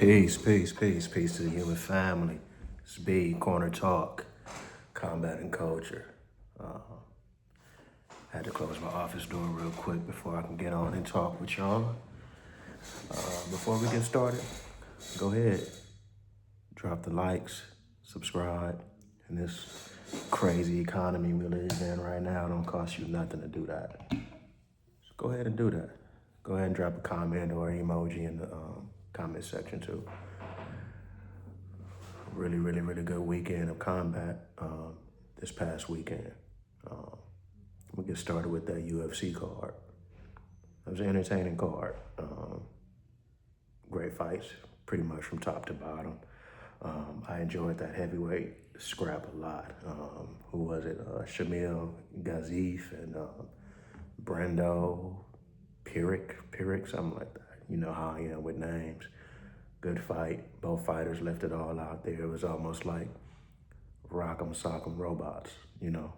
Peace to the human family. Speed, corner talk, combat and culture. Had to close my office door real quick before I can get on and talk with y'all. Before we get started, go ahead, drop the likes, subscribe. In this crazy economy we live in right now, it don't cost you nothing to do that. Just go ahead and do that. Go ahead and drop a comment or emoji in the comment section too. Really good weekend of combat this past weekend. We'll get started with that UFC card. It was an entertaining card. Great fights, pretty much from top to bottom. I enjoyed that heavyweight scrap a lot. Who was it? Shamil Gazif and Brendo Pirik, something like that. You know how I am with names. Good fight. Both fighters left it all out there. It was almost like rock'em sock'em robots, you know.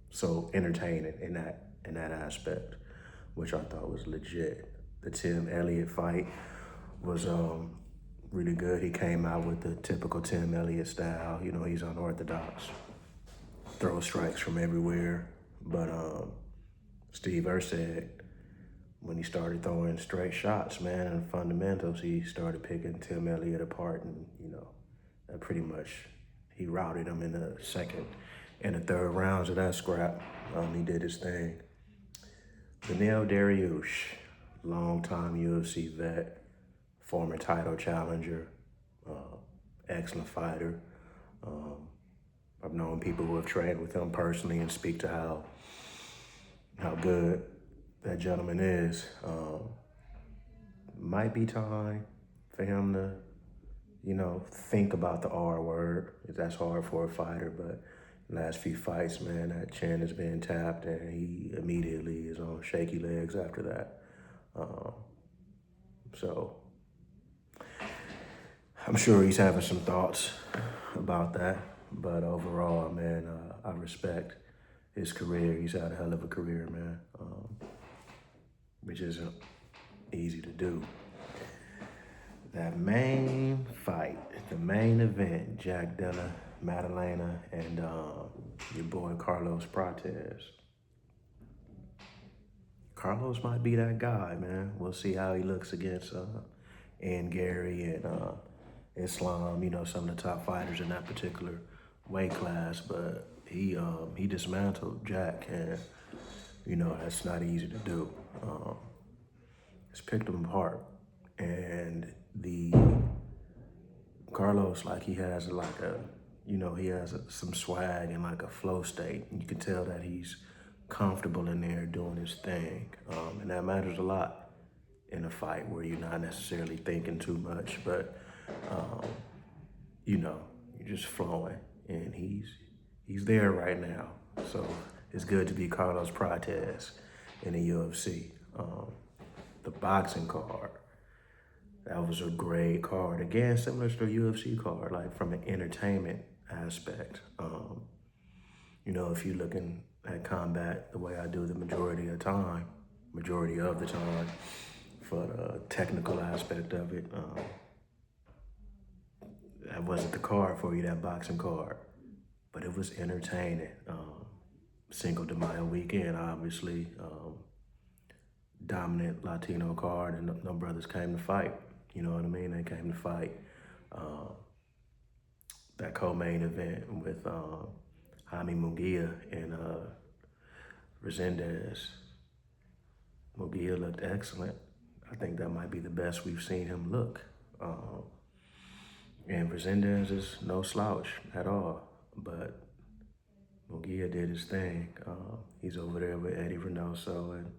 So entertaining in that aspect, which I thought was legit. The Tim Elliott fight was really good. He came out with the typical Tim Elliott style. You know, he's unorthodox, throw strikes from everywhere. But Steve Erceg, when he started throwing straight shots, man, and fundamentals, he started picking Tim Elliott apart, and that pretty much he routed him in the second and the third rounds of that scrap. He did his thing. Beneil Dariush, longtime UFC vet, former title challenger, excellent fighter. I've known people who have trained with him personally and speak to how good that gentleman is. Might be time for him to, think about the R word. That's hard for a fighter, but last few fights, man, that chin has been tapped and he immediately is on shaky legs after that. So I'm sure he's having some thoughts about that, but overall, man, I respect his career. He's had a hell of a career, man, which isn't easy to do. That main fight, the main event, Jack Della Maddalena and your boy Carlos Prates. Carlos might be that guy, man. We'll see how he looks against Ian Gary and Islam, some of the top fighters in that particular weight class, but he dismantled Jack, and that's not easy to do. Just picked him apart, and the Carlos, like, he has some swag and like a flow state. You can tell that he's comfortable in there doing his thing, and that matters a lot in a fight where you're not necessarily thinking too much, but you're just flowing, and he's there right now. So it's good to be Carlos Prates in the UFC. The boxing card, that was a great card. Again, similar to the UFC card, like from an entertainment aspect. If you're looking at combat the way I do the majority of the time, for the technical aspect of it, that wasn't the card for you, that boxing card, but it was entertaining. Cinco de Mayo weekend, obviously, dominant Latino card, and no brothers came to fight. You know what I mean? They came to fight. That co-main event with Jaime Munguia and Resendez. Munguia looked excellent. I think that might be the best we've seen him look. And Resendez is no slouch at all, but Munguia did his thing. He's over there with Eddie Reynoso and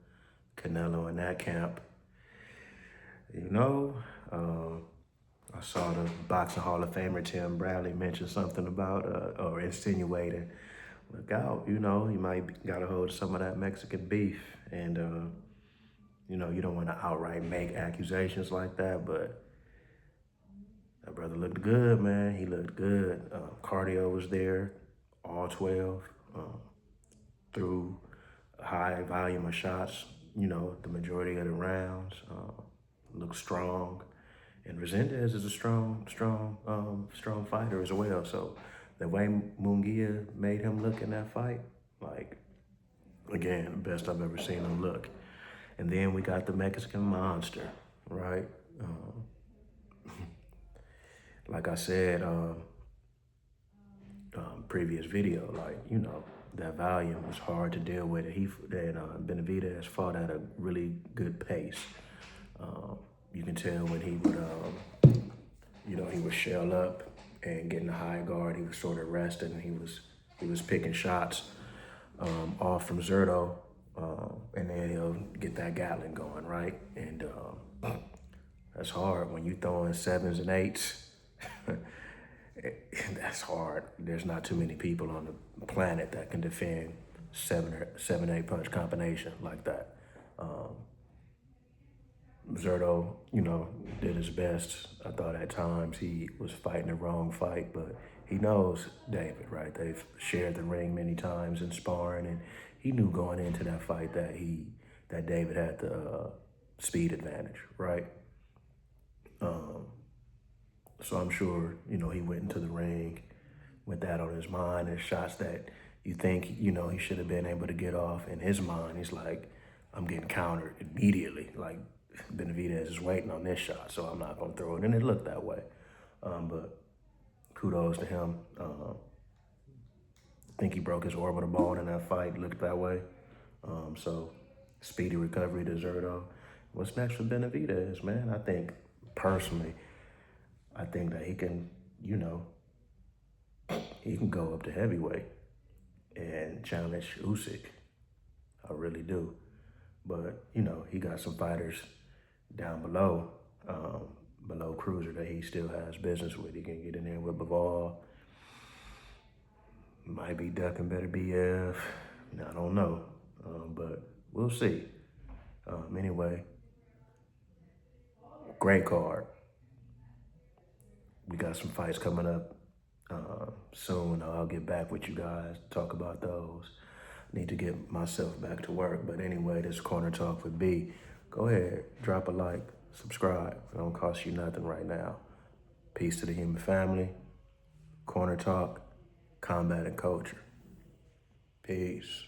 Canelo in that camp. I saw the Boxing Hall of Famer Tim Bradley mention something about, or insinuating, look out, you might got a hold of some of that Mexican beef. And, you don't want to outright make accusations like that, but that brother looked good, man. He looked good. Cardio was there, all 12, through a high volume of shots, the majority of the rounds. Looked strong. And Resendez is a strong fighter as well. So the way Munguia made him look in that fight, like, again, best I've ever seen him look. And then we got the Mexican Monster, right? Like I said, previous video, like, that volume was hard to deal with. Benavidez fought at a really good pace. You can tell when he would, he would shell up and get in the high guard. He was sort of resting. He was picking shots off from Zurdo, and then he'll get that Gatling going, right? And that's hard when you throwing 7s and 8s. That's hard. There's not too many people on the planet that can defend 7-8 punch combination like that. Zurdo, did his best. I thought at times he was fighting the wrong fight, but he knows David, right? They've shared the ring many times in sparring, and he knew going into that fight that David had the speed advantage, right? So I'm sure, he went into the ring with that on his mind, and shots that you think, he should have been able to get off. In his mind, he's like, I'm getting countered immediately. Like, Benavidez is waiting on this shot, so I'm not going to throw it. And it looked that way. But kudos to him. I think he broke his orbital bone in that fight. Looked that way. So speedy recovery to Zurdo. What's next for Benavidez, man? I think, personally, that he can, he can go up to heavyweight and challenge Usyk. I really do. But, he got some fighters down below Cruiser that he still has business with. He can get in there with Bivol. Might be ducking better BF. I don't know. But we'll see. Anyway, great card. We got some fights coming up soon. I'll get back with you guys, talk about those. Need to get myself back to work. But anyway, this Corner Talk with B. Go ahead, drop a like, subscribe. It don't cost you nothing right now. Peace to the human family. Corner Talk, combat and culture. Peace.